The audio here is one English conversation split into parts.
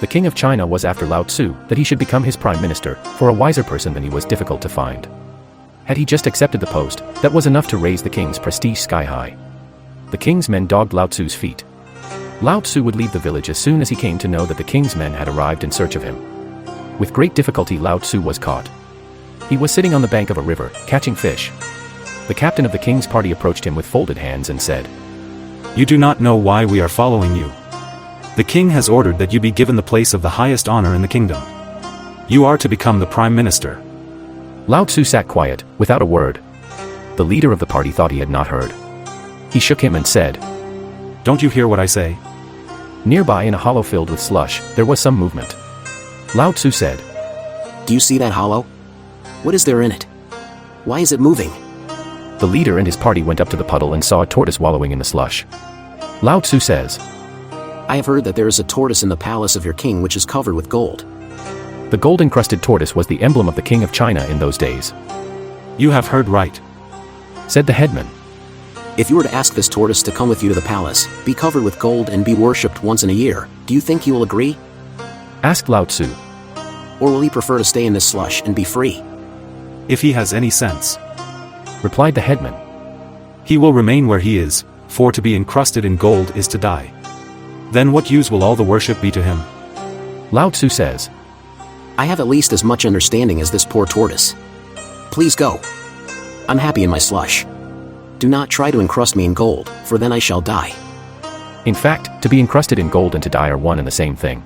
The king of China was after Lao Tzu that he should become his prime minister, for a wiser person than he was difficult to find. Had he just accepted the post, that was enough to raise the king's prestige sky high. The king's men dogged Lao Tzu's feet. Lao Tzu would leave the village as soon as he came to know that the king's men had arrived in search of him. With great difficulty Lao Tzu was caught. He was sitting on the bank of a river, catching fish. The captain of the king's party approached him with folded hands and said, "You do not know why we are following you. The king has ordered that you be given the place of the highest honor in the kingdom. You are to become the prime minister." Lao Tzu sat quiet, without a word. The leader of the party thought he had not heard. He shook him and said, "Don't you hear what I say?" Nearby in a hollow filled with slush, there was some movement. Lao Tzu said, "Do you see that hollow? What is there in it? Why is it moving?" The leader and his party went up to the puddle and saw a tortoise wallowing in the slush. Lao Tzu says, "I have heard that there is a tortoise in the palace of your king which is covered with gold." The gold-encrusted tortoise was the emblem of the king of China in those days. "You have heard right," said the headman. "If you were to ask this tortoise to come with you to the palace, be covered with gold and be worshipped once in a year, do you think he will agree? Asked Lao Tzu. Or will he prefer to stay in this slush and be free?" "If he has any sense," replied the headman. "he will remain where he is, for to be encrusted in gold is to die. Then what use will all the worship be to him?" Lao Tzu says, "I have at least as much understanding as this poor tortoise. Please go. I'm happy in my slush. Do not try to encrust me in gold, for then I shall die." In fact, to be encrusted in gold and to die are one and the same thing.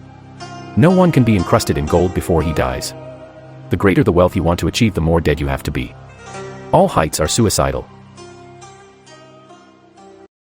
No one can be encrusted in gold before he dies. The greater the wealth you want to achieve, the more dead you have to be. All heights are suicidal.